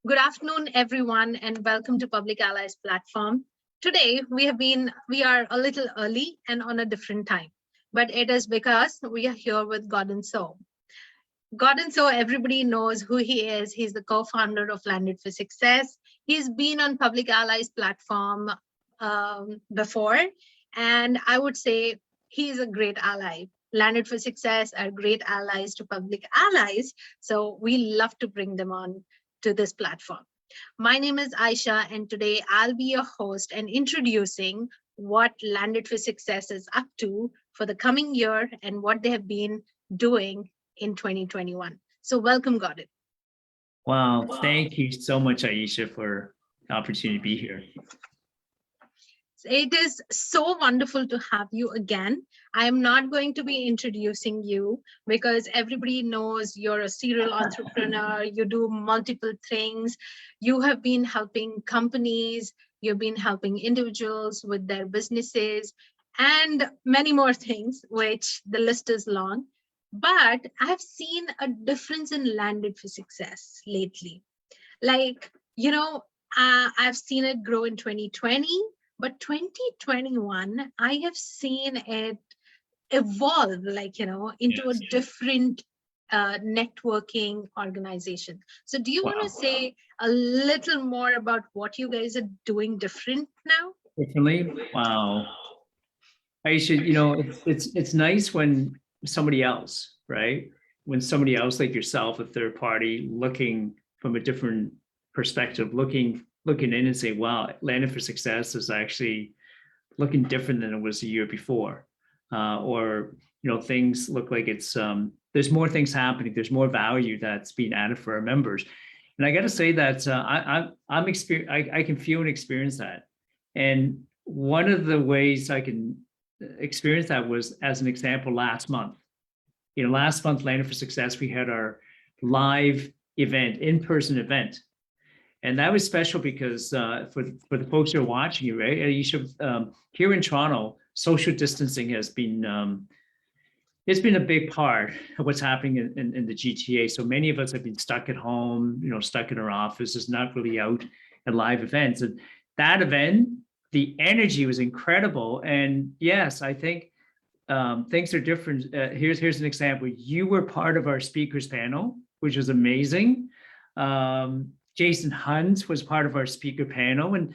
Good afternoon, everyone, and welcome to Public Allies platform. Today, we are a little early and on a different time, but it is because we are here with Gordon So. Gordon So, everybody knows who he is. He's the co-founder of Landed for Success. He's been on Public Allies platform before, and I would say he's a great ally. Landed for Success are great allies to Public Allies, so we love to bring them on to this platform. My name is Aisha, and today I'll be your host and introducing what Landed for Success is up to for the coming year and what they have been doing in 2021. So welcome, Gordon. Wow, thank you so much, Aisha, for the opportunity to be here. It is so wonderful to have you again. I am not going to be introducing you because everybody knows you're a serial entrepreneur. You do multiple things. You have been helping companies. You've been helping individuals with their businesses and many more things, which the list is long. But I've seen a difference in Landed for Success lately. I've seen it grow in 2020. But 2021, I have seen it evolve, into a different networking organization. So do you want to say a little more about what you guys are doing different now? Differently? Wow. Aisha, it's nice when somebody else, right? When somebody else like yourself, a third party, looking from a different perspective, looking in and say, wow, Landed for Success is actually looking different than it was the year before. Things look like it's, there's more things happening. There's more value that's being added for our members. And I got to say that I can feel and experience that. And one of the ways I can experience that was, as an example, last month. Last month, Landed for Success, we had our live event, in-person event. And that was special because for the folks who are watching you, right? Here in Toronto, social distancing has been it's been a big part of what's happening in the GTA. So many of us have been stuck at home, stuck in our offices, not really out at live events. And that event, the energy was incredible. And yes, I think things are different. Here's an example. You were part of our speakers panel, which was amazing. Jason Hunt was part of our speaker panel, and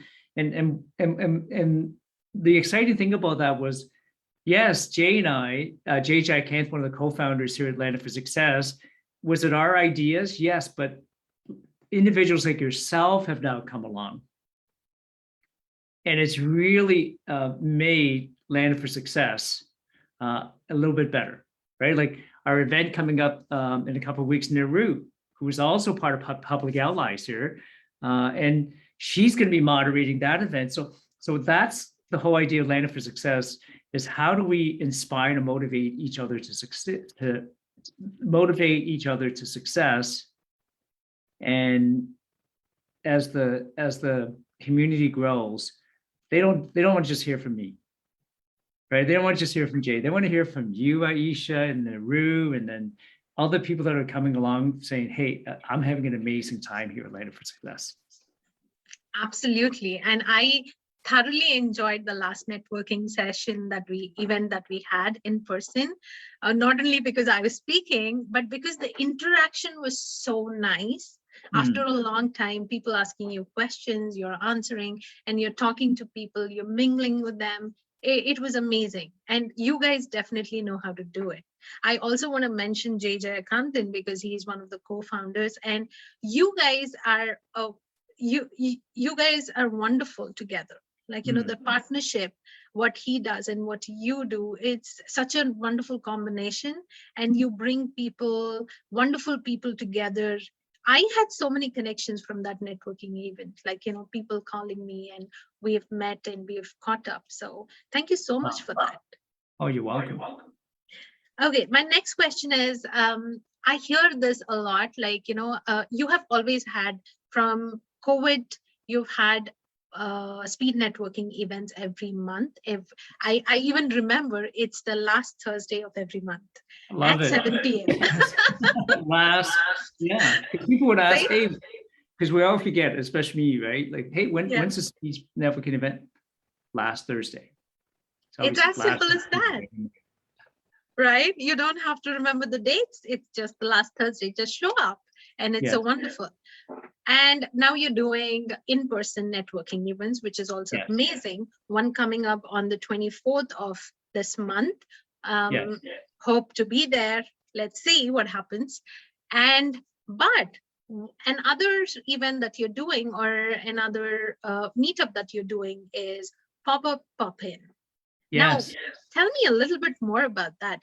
the exciting thing about that was, yes, Jay and I, Jay Jack Kent, one of the co-founders here at Landed for Success, was it our ideas? Yes, but individuals like yourself have now come along, and it's really made Landed for Success a little bit better, right? Like our event coming up in a couple of weeks, Naru, who is also part of Public Allies here, and she's going to be moderating that event. So that's the whole idea of Landed for Success: is how do we inspire and motivate each other to success, and as the community grows, they don't want to just hear from me, right? They don't want to just hear from Jay. They want to hear from you, Aisha, and Naru, and then all the people that are coming along saying, hey, I'm having an amazing time here at Landed for Success. Absolutely. And I thoroughly enjoyed the last networking event that we had in person, not only because I was speaking, but because the interaction was so nice. After a long time, people asking you questions, you're answering, and you're talking to people, you're mingling with them. It was amazing. And you guys definitely know how to do it. I also want to mention Jay Jayakantan because he's one of the co-founders, and you guys are you guys are wonderful together. The partnership, what he does and what you do, it's such a wonderful combination, and you bring wonderful people together. I had so many connections from that networking event, people calling me, and we have met and we have caught up. So thank you so much for that. Oh, you're welcome. Okay, my next question is, I hear this a lot, you have always had, from COVID, you've had speed networking events every month. I even remember it's the last Thursday of every month at 7 p.m. Yeah. People would ask, hey, because we all forget, especially me, right? Like, hey, Yeah. when's the speech networking event? Last Thursday. It's as simple as that, right? You don't have to remember the dates. It's just the last Thursday. Just show up, and it's so wonderful. And now you're doing in-person networking events, which is also amazing. One coming up on the 24th of this month. Hope to be there. Let's see what happens. But another event that you're doing, or another meetup that you're doing, is pop-up pop-in. Yes. Now, tell me a little bit more about that.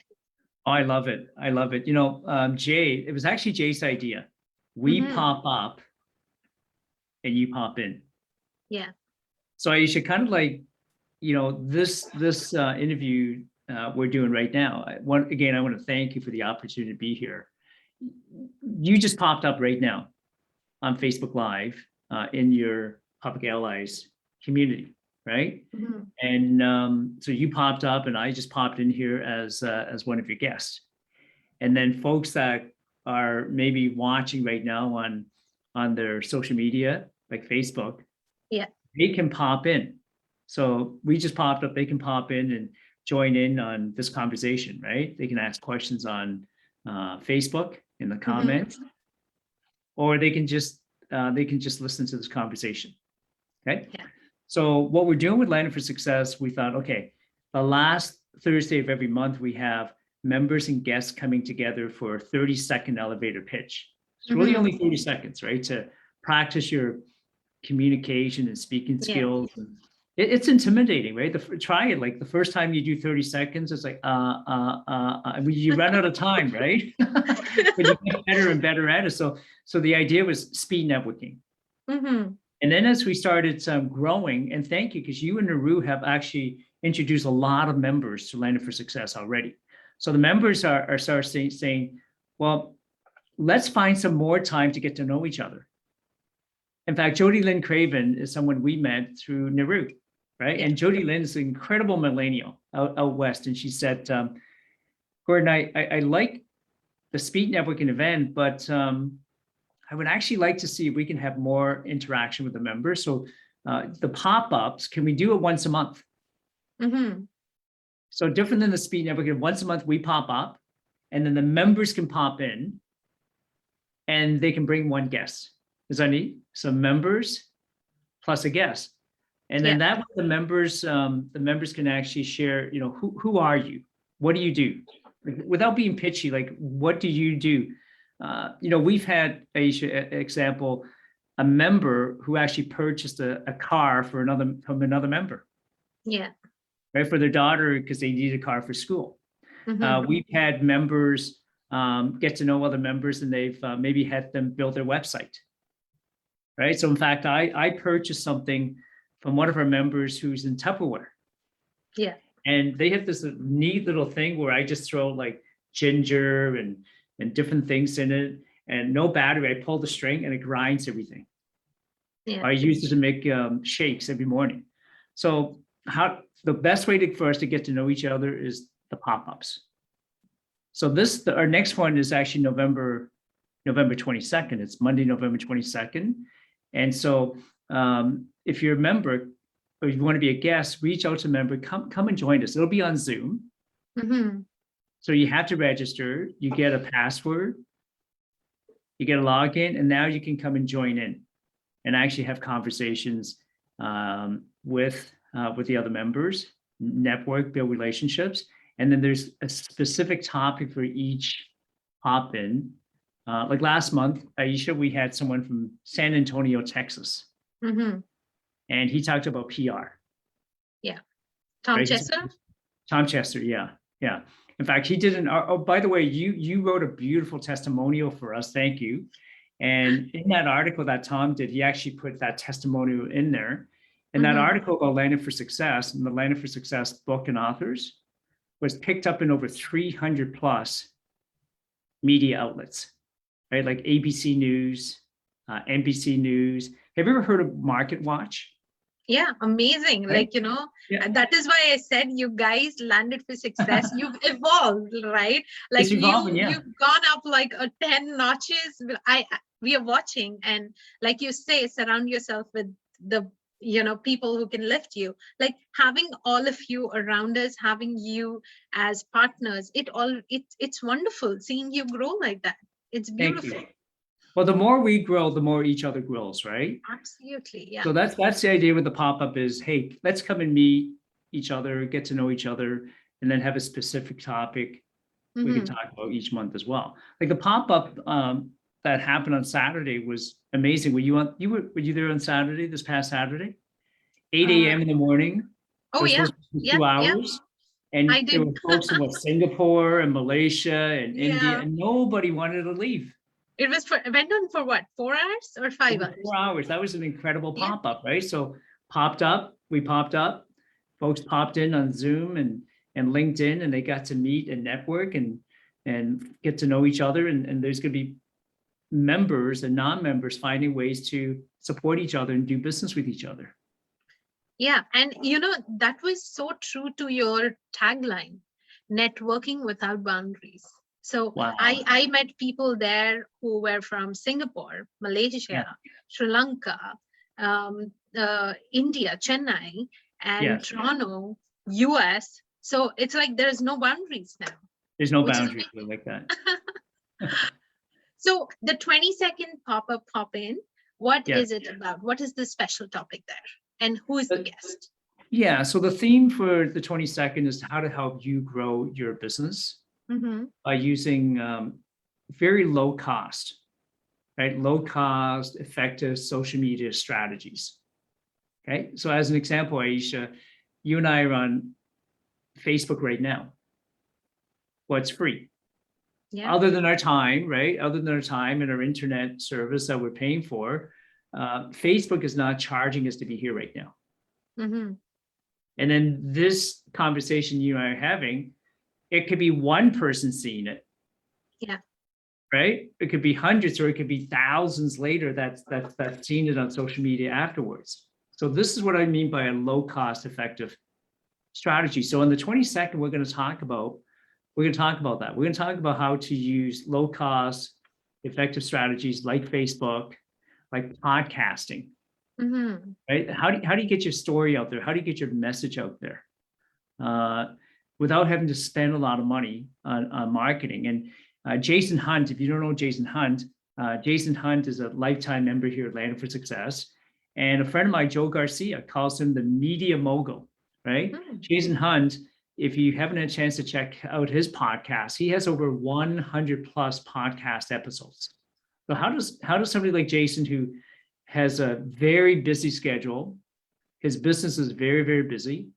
Oh, I love it. I love it. Jay, it was actually Jay's idea. We pop up and you pop in. Yeah. So you should kind of like, this interview we're doing right now. I want to thank you for the opportunity to be here. You just popped up right now on Facebook Live in your Public Allies community, right? And so you popped up, and I just popped in here as one of your guests. And then folks that are maybe watching right now on their social media, like Facebook, they can pop in. So we just popped up. They can pop in and join in on this conversation, right? They can ask questions on Facebook in the comments, or they can just listen to this conversation. Okay. Yeah. So what we're doing with Landing for Success, we thought, okay, the last Thursday of every month, we have members and guests coming together for a 30-second elevator pitch. It's really only 30 seconds, right? To practice your communication and speaking skills. And it's intimidating, right? Try it. Like the first time you do 30 seconds, it's like, you run out of time, right? But you get better and better at it. So the idea was speed networking. And then as we started growing, and thank you, because you and Naru have actually introduced a lot of members to Landing for Success already. So the members are saying, well, let's find some more time to get to know each other. In fact, Jody Lynn Craven is someone we met through Naru, right? And Jody Lynn is an incredible millennial out west. And she said, Gordon, I like the speed networking event, but I would actually like to see if we can have more interaction with the members. So the pop-ups, can we do it once a month? So different than the speed networking, once a month we pop up, and then the members can pop in, and they can bring one guest. Is that neat? Some members plus a guest. And then that way the members can actually share, who are you? What do you do? Without being pitchy, like, what do you do? We've had, Aisha, example, a member who actually purchased a car from another member. Yeah. Right, for their daughter, because they needed a car for school. We've had members get to know other members, and they've maybe had them build their website. Right. So in fact, I purchased something from one of our members who's in Tupperware. Yeah. And they have this neat little thing where I just throw like ginger and different things in it, and no battery. I pull the string and it grinds everything. Yeah. I use it to make shakes every morning. So the best way for us to get to know each other is the pop-ups. So our next one is actually November 22nd. It's Monday, November 22nd. And so if you're a member or you want to be a guest, reach out to a member, come and join us. It'll be on Zoom. So you have to register, you get a password, you get a login, and now you can come and join in and actually have conversations with the other members, network, build relationships. And then there's a specific topic for each hop-in. Like last month, Aisha, we had someone from San Antonio, Texas. And he talked about PR. Yeah. Tom Chester? Tom Chester, yeah. In fact, he did by the way, you wrote a beautiful testimonial for us. Thank you. And in that article that Tom did, he actually put that testimonial in there. And that article about Landing for Success and the Landing for Success book and authors was picked up in over 300 plus media outlets, right? Like ABC News, NBC News. Have you ever heard of Market Watch? Yeah, amazing. right? Like, Yeah, that is why I said you guys landed for success. You've evolved, right? it's Like evolving. Yeah, you've gone up like a 10 notches. We are watching, and like you say, surround yourself with the people who can lift you. Like having all of you around us, having you as partners, it's wonderful seeing you grow like that. It's thank you. beautiful. Well, the more we grow, the more each other grows, right? Absolutely. Yeah. So that's the idea with the pop-up is, hey, let's come and meet each other, get to know each other, and then have a specific topic we could Hmm. talk about each month as well. Like the pop-up that happened on Saturday was amazing. Were you there on Saturday, this past Saturday? 8 Uh, a.m. in the morning. It oh was yeah. supposed to be Yeah. two Yeah. hours. I And there did. were folks from Singapore and Malaysia and India, Yeah. and nobody wanted to leave. It went on for what, 4 hours or 5 hours? 4 hours. That was an incredible Yeah. pop-up, right? So we popped up, folks popped in on Zoom and LinkedIn, and they got to meet and network and get to know each other. And there's going to be members and non-members finding ways to support each other and do business with each other. Yeah. And that was so true to your tagline, networking without boundaries. So Wow. I met people there who were from Singapore, Malaysia, Yeah. Sri Lanka, India, Chennai, and Yes. Toronto, US. So it's like there's no boundaries now. There's no Which is boundaries like that. So the 20-second pop-up pop-in, what Yeah. is it about? What is the special topic there? And who is the guest? Yeah. So the theme for the 22nd is how to help you grow your business by using very low cost, right? Low cost, effective social media strategies. Okay. So as an example, Aisha, you and I are on Facebook right now. What's free? Yeah. Other than our time, right? Other than our time and our internet service that we're paying for, Facebook is not charging us to be here right now. Mm-hmm. And then this conversation you and I are having, it could be one person seeing it. Yeah. Right? It could be hundreds or it could be thousands later that's seen it on social media afterwards. So this is what I mean by a low cost effective strategy. So on the 22nd, we're going to talk about that. We're going to talk about how to use low cost effective strategies like Facebook, like podcasting. Right? How do you get your story out there? How do you get your message out there without having to spend a lot of money on marketing? And Jason Hunt, if you don't know Jason Hunt is a lifetime member here at Landed for Success. And a friend of mine, Joe Garcia, calls him the media mogul, right? Jason Hunt, if you haven't had a chance to check out his podcast, he has over 100 plus podcast episodes. So how does somebody like Jason, who has a very busy schedule, his business is very, very busy.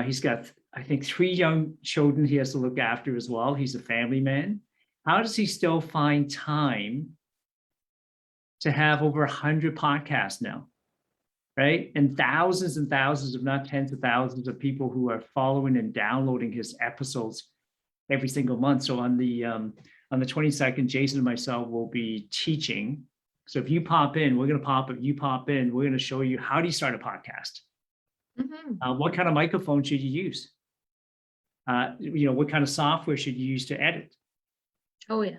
He's got, I think, 3 young children he has to look after as well. He's a family man. How does he still find time to have over 100 podcasts now, right? And thousands, if not tens of thousands of people who are following and downloading his episodes every single month. So on the 22nd, Jason and myself will be teaching. So if you pop in, we're going to pop up, you pop in, we're going to show you how do you start a podcast? What kind of microphone should you use? What kind of software should you use to edit? Oh, yeah.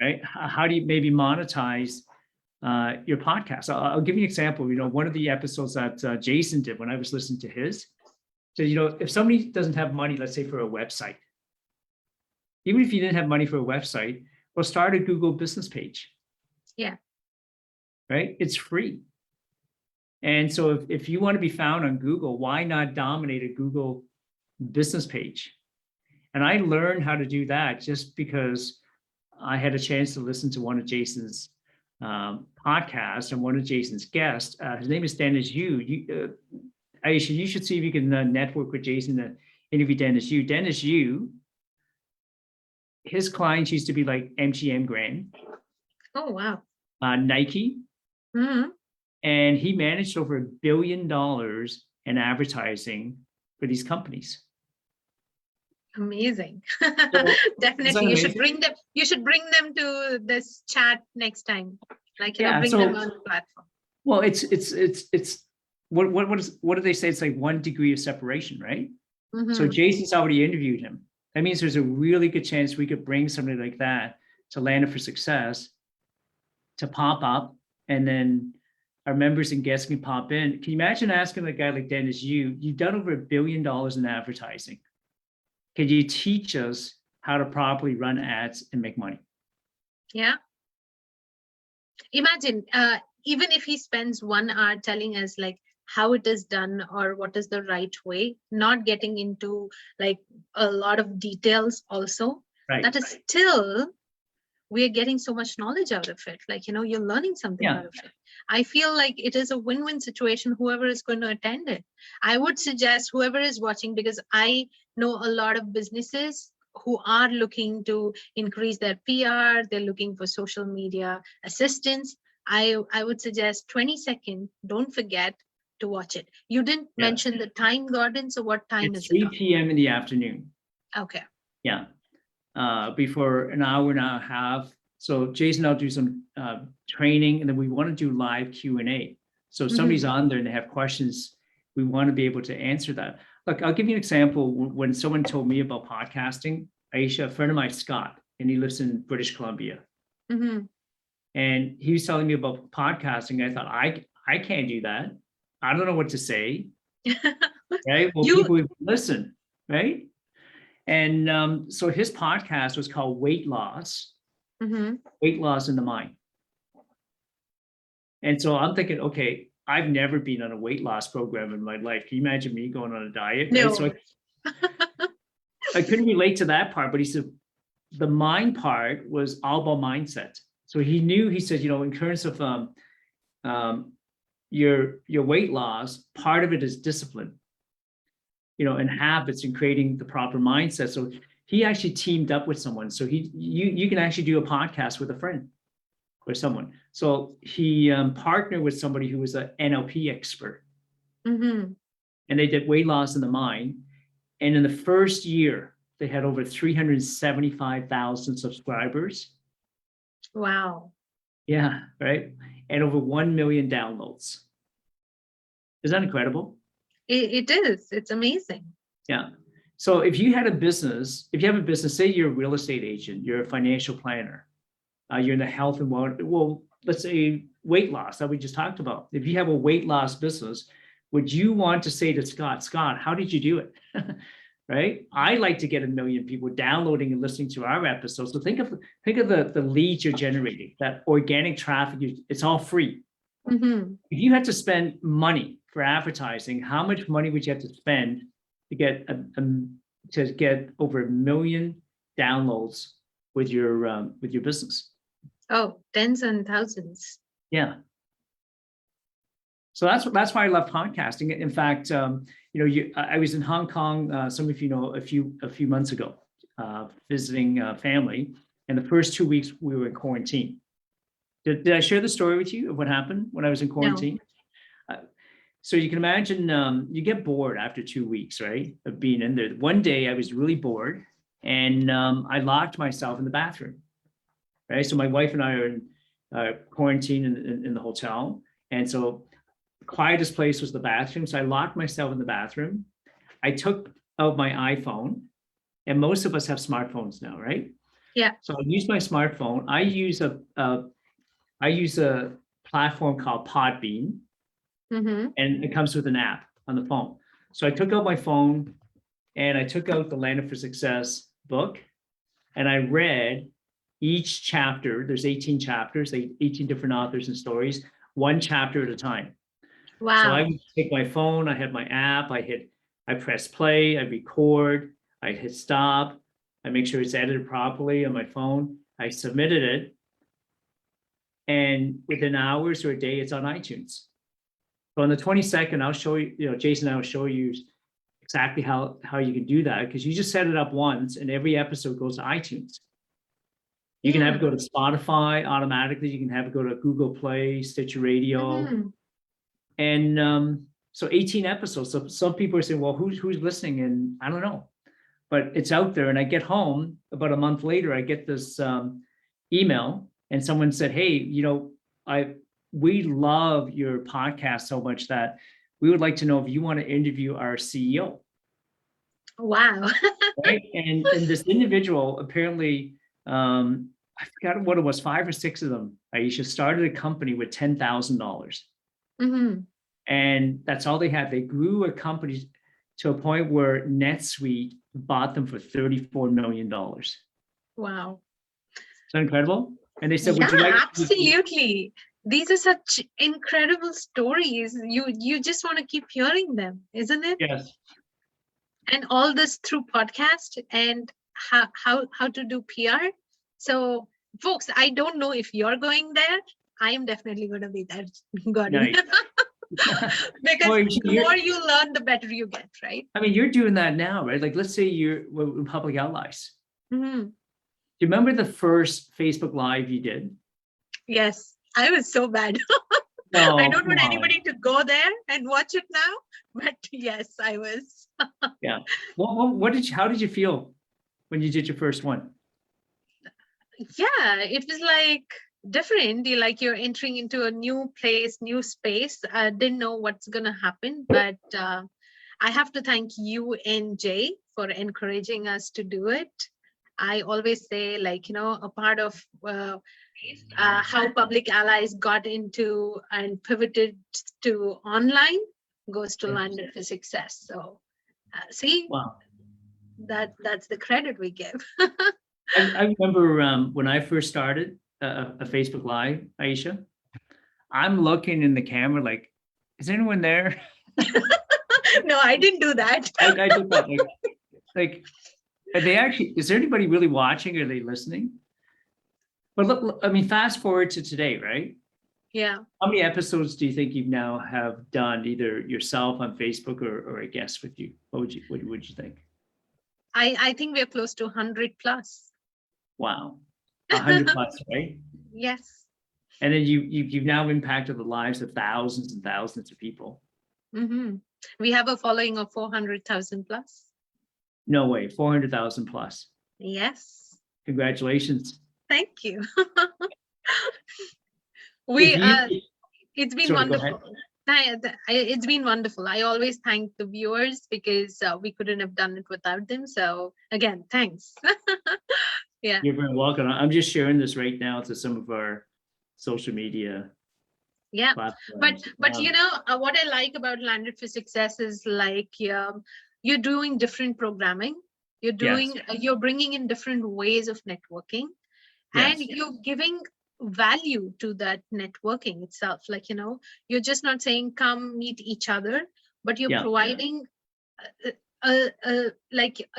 Right? How do you maybe monetize your podcast? I'll give you an example. One of the episodes that Jason did when I was listening to his, so, if somebody doesn't have money, let's say for a website, even if you didn't have money for a website, well, start a Google business page. Yeah. Right? It's free. And so if you want to be found on Google, why not dominate a Google business page? And I learned how to do that just because I had a chance to listen to one of Jason's podcasts and one of Jason's guests. His name is Dennis Yu. Aisha, you should see if you can network with Jason and interview Dennis Yu. Dennis Yu, his clients used to be like MGM Grand. Oh, wow. Nike. And he managed over $1 billion in advertising for these companies. Amazing. So, Definitely. You should bring them to this chat next time. Like, bring them on the platform. Well, it's what do they say? It's like 1 degree of separation, right? So Mhm. Jason's already interviewed him. That means there's a really good chance we could bring somebody like that to Land for Success to pop up, and then our members and guests can pop in. Can you imagine asking a guy like Dennis, you've done over $1 billion in advertising. Can you teach us how to properly run ads and make money? Yeah. Imagine, even if he spends 1 hour telling us like how it is done or what is the right way, not getting into like a lot of details also, Right. that is still, we're getting so much knowledge out of it. Like, you're learning something Yeah. out of it. I feel like it is a win-win situation, whoever is going to attend it. I would suggest whoever is watching, because I know a lot of businesses who are looking to increase their PR, they're looking for social media assistance. I would suggest 20 seconds, don't forget to watch it. You didn't Yeah. mention the time, Gordon, so what time It's is it 3 on? p.m. in the afternoon. Okay. Yeah. Before an hour and a half. So Jason and I'll do some training, and then we want to do live Q&A. So if somebody's on there and they have questions, we want to be able to answer that. Look, I'll give you an example. When someone told me about podcasting, Aisha, a friend of mine, Scott, and he lives in British Columbia. Mhm. And he was telling me about podcasting. I thought, I can't do that. I don't know what to say. Right? Well, You, people would listen, right? And so his podcast was called Weight Loss in the Mind. And so I'm thinking, okay, I've never been on a weight loss program in my life. Can you imagine me going on a diet? Right? no. So I couldn't relate to that part, but he said the mind part was all about mindset. So he said, in terms of your weight loss, part of it is discipline, and habits and creating the proper mindset. So he actually teamed up with someone. So you can actually do a podcast with a friend or someone. So he partnered with somebody who was an NLP expert, and they did weight loss in the mind. And in the first year, they had over 375,000 subscribers. Wow. Yeah, right. And over 1 million downloads. Is that incredible? It is. It's amazing. Yeah. So if you have a business, say you're a real estate agent, you're a financial planner, you're in the health and wellness, well, let's say weight loss that we just talked about. If you have a weight loss business, would you want to say to Scott, how did you do it? Right? I like to get 1 million people downloading and listening to our episodes. So think of the leads you're generating, that organic traffic. It's all free. If you had to spend money for advertising, how much money would you have to spend to get over 1 million downloads with your business? Oh, tens and thousands. Yeah. So that's why I love podcasting. In fact, I was in Hong Kong. Some of you know a few months ago, visiting family, and the first 2 weeks we were in quarantine. Did I share the story with you of what happened when I was in quarantine? No. So you can imagine you get bored after 2 weeks, right, of being in there. One day I was really bored, and I locked myself in the bathroom. Right, so my wife and I are in quarantine in the hotel, and so the quietest place was the bathroom. So I locked myself in the bathroom. I took out my iPhone, and most of us have smartphones now, right? Yeah. So I use my smartphone. I use a platform called Podbean, and it comes with an app on the phone. So I took out my phone, and I took out the Land for Success book, and I read each chapter. There's 18 chapters, 18 different authors and stories, one chapter at a time. Wow. So I would take my phone, I had my app, I press play, I record, I hit stop, I make sure it's edited properly on my phone, I submitted it, and within hours or a day, it's on iTunes. So on the 22nd, I'll show you, Jason and I will show you exactly how you can do that, because you just set it up once and every episode goes to iTunes. You can have it go to Spotify automatically. You can have it go to Google Play, Stitcher Radio. And so 18 episodes. So some people are saying, well, who's listening? And I don't know, but it's out there. And I get home about a month later, I get this email, and someone said, hey, we love your podcast so much that we would like to know if you want to interview our CEO. Wow. Right? And this individual apparently, I forgot what it was, 5 or 6 of them, Aisha, started a company with $10,000. Mm-hmm. And that's all they had. They grew a company to a point where NetSuite bought them for $34 million. Is Wow. that incredible? And they said, Yeah, would you like? absolutely. These are such incredible stories. You just want to keep hearing them, isn't it? Yes. And all this through podcast and how to do PR. So, folks, I don't know if you're going there. I am definitely going to be there, Gordon. Nice. Because Well, the more you learn, the better you get, right? I mean, you're doing that now, right? Like, let's say you're with Public Allies. Mm-hmm. Do you remember the first Facebook Live you did? Yes, I was so bad. No, I don't want come on. anybody to go there and watch it now, but yes, I was. Yeah. What did you, how did you feel when you did your first one? Yeah, it was like different. You're entering into a new place, new space. I didn't know what's gonna happen, but I have to thank you and Jay for encouraging us to do it. I always say, a part of how Public Allies got into and pivoted to online goes to Landed for Success. So, see, Wow. that's the credit we give. I remember when I first started a Facebook Live, Aisha, I'm looking in the camera like, is anyone there? No, I didn't do that. I did that. Like, are they actually, is there anybody really watching? Are they listening? But look, I mean, fast forward to today, right? Yeah. How many episodes do you think you've now have done either yourself on Facebook or a guest with you? What would you think? I think we're close to 100 plus. Wow. 100 plus, right? Yes. And then you've now impacted the lives of thousands and thousands of people. Mm-hmm. We have a following of 400,000 plus. No way, 400,000 plus. Yes. Congratulations. Thank you. It's been Sorry, wonderful. It's been wonderful. I always thank the viewers because we couldn't have done it without them. So again, thanks. Yeah. You're very welcome. I'm just sharing this right now to some of our social media. Yeah, platforms. but what I like about Landed for Success is you're doing different programming. You're bringing in different ways of networking, and you're giving value to that networking itself. You're just not saying come meet each other, but you're providing a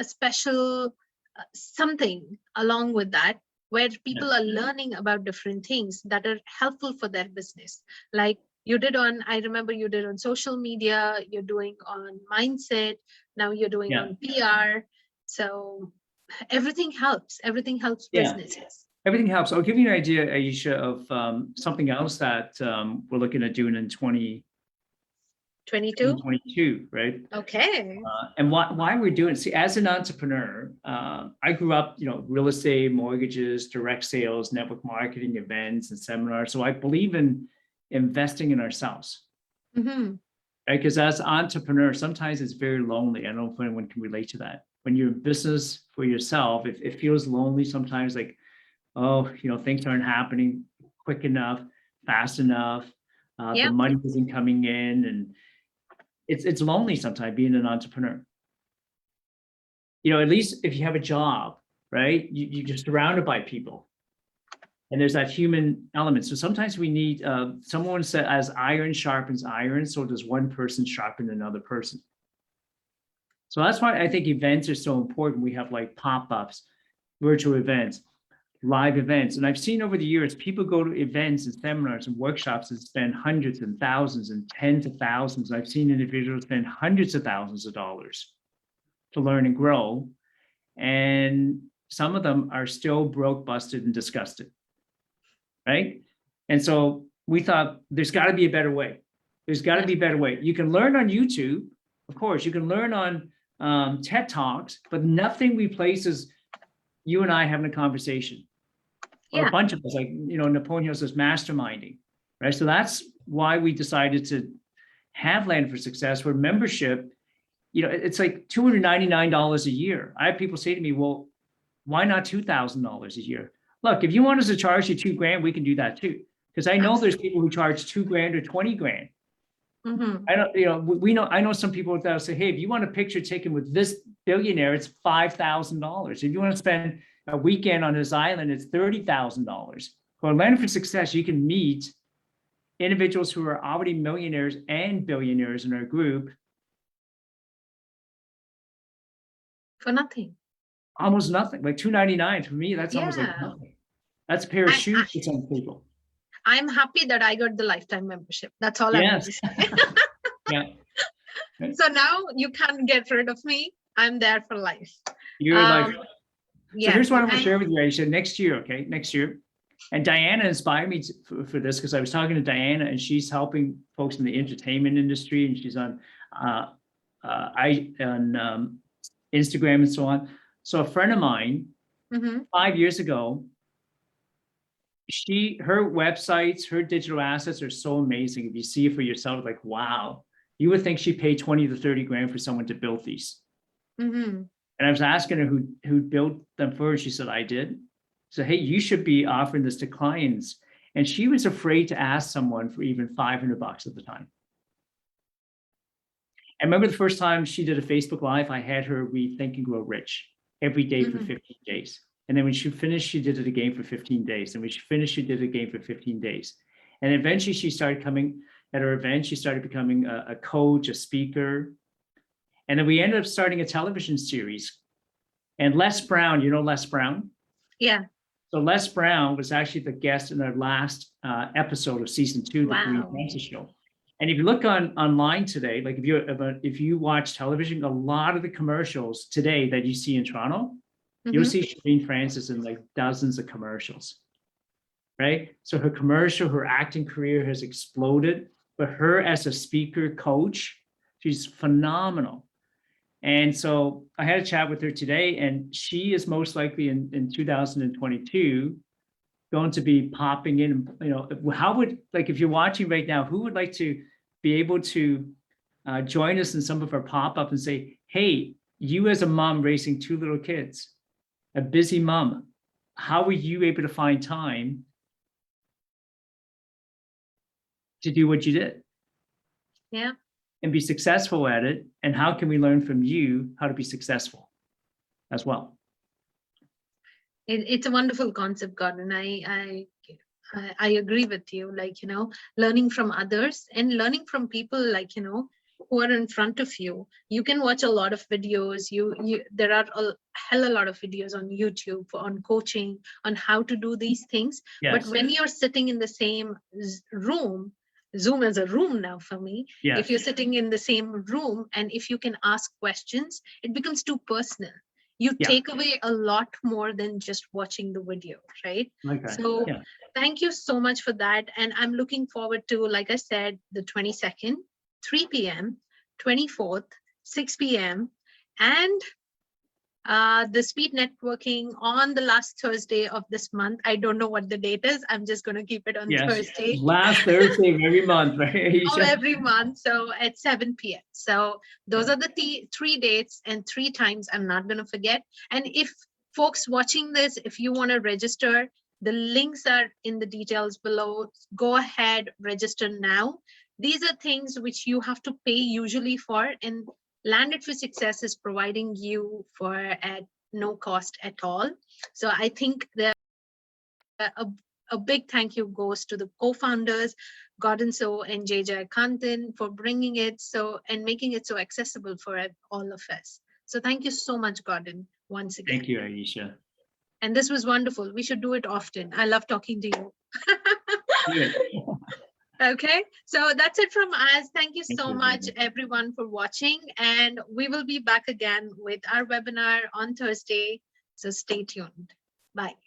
special something along with that, where people are learning about different things that are helpful for their business. Like I remember you did on social media, you're doing on mindset, now you're doing on PR. So everything helps businesses. Everything helps. I'll give you an idea, Aisha, of something else that we're looking at doing in 2022, right? Okay. And why we're doing it. See, as an entrepreneur, I grew up, real estate, mortgages, direct sales, network marketing, events, and seminars. So I believe in investing in ourselves. Mm-hmm. Right? Because as entrepreneurs, sometimes it's very lonely. I don't know if anyone can relate to that. When you're in business for yourself, it feels lonely sometimes, like, oh, things aren't happening quick enough, fast enough. The money isn't coming in, and it's lonely sometimes being an entrepreneur. At least if you have a job, right? You're just surrounded by people, and there's that human element. So sometimes we need someone said, as iron sharpens iron, so does one person sharpen another person. So that's why I think events are so important. We have like pop-ups, virtual events, live events. And I've seen over the years, people go to events and seminars and workshops and spend hundreds and thousands and tens of thousands. I've seen individuals spend hundreds of thousands of dollars to learn and grow. And some of them are still broke, busted, and disgusted, right? And so we thought there's got to be a better way. There's got to be a better way. You can learn on YouTube, of course. You can learn on TED Talks, but nothing replaces you and I having a conversation, or a bunch of us, like, Napoleon Hill says, masterminding, right? So that's why we decided to have Landed for Success, where membership, it's like $299 a year. I have people say to me, well, why not $2,000 a year? Look, if you want us to charge you $2,000, we can do that too. Because I know there's people who charge $2,000 or $20,000. I don't, I know some people that will say, hey, if you want a picture taken with this billionaire, it's $5,000. If you want to spend a weekend on his island, it's $30,000. For Landed for Success, you can meet individuals who are already millionaires and billionaires in our group for nothing. Almost nothing, like $299 for me. That's almost like nothing. That's a pair of shoes for some people. I'm happy that I got the lifetime membership. That's all I'm saying. Yeah. So now you can't get rid of me. I'm there for life. You're like, yeah. So here's what I'm going to share with you, Aisha. Next year, okay? Next year. And Diana inspired me for this because I was talking to Diana and she's helping folks in the entertainment industry and she's on Instagram and so on. So a friend of mine, 5 years ago, her websites, her digital assets are so amazing. If you see it for yourself, like, wow, you would think she paid 20 to 30 grand for someone to build these. And I was asking her who built them for her. She said, I did. So, hey, you should be offering this to clients. And she was afraid to ask someone for even $500 at the time. I remember the first time she did a Facebook Live, I had her read Think and Grow Rich every day for 15 days. And then when she finished, she did it again for 15 days. And when she finished, she did it again for 15 days. And eventually she started coming at her events. She started becoming a coach, a speaker. And then we ended up starting a television series. And Les Brown, you know Les Brown? Yeah. So Les Brown was actually the guest in our last episode of season 2, the Green Francis Show. And if you look online today, like if you watch television, a lot of the commercials today that you see in Toronto, you'll see Shireen Francis in like dozens of commercials, right? So her acting career has exploded, but her as a speaker coach, she's phenomenal. And so I had a chat with her today, and she is most likely in 2022 going to be popping in. How would, like, if you're watching right now, who would like to be able to join us in some of our pop-up and say, hey, you as a mom raising 2 little kids, a busy mom, how were you able to find time to do what you did? Yeah. And be successful at it. And how can we learn from you how to be successful as well? It's a wonderful concept, Gordon. I agree with you. Like, learning from others and learning from people like, who are in front of you. You can watch a lot of videos. There are a lot of videos on YouTube on coaching, on how to do these things. Yes. But when you're sitting in the same room, Zoom is a room now for me. Yes. If you're sitting in the same room and if you can ask questions, it becomes too personal. You take away a lot more than just watching the video, right? Okay. So thank you so much for that. And I'm looking forward to, like I said, the 22nd, 3 p.m., 24th, 6 p.m., and the speed networking on the last Thursday of this month. I don't know what the date is. I'm just going to keep it on Thursday. Last Thursday of every month, right? Every month. So at 7 p.m. So those are the 3 dates and 3 times I'm not going to forget. And if folks watching this, if you want to register, the links are in the details below. Go ahead, register now. These are things which you have to pay usually for, and Landed for Success is providing you for at no cost at all. So I think that a big thank you goes to the co-founders, Gordon So and JJ Kantan, for bringing it and making it so accessible for all of us. So thank you so much, Gordon, once again. Thank you, Aisha. And this was wonderful. We should do it often. I love talking to you. Okay, so that's it from us. Thank you so much, everyone, for watching. And we will be back again with our webinar on Thursday. So stay tuned. Bye.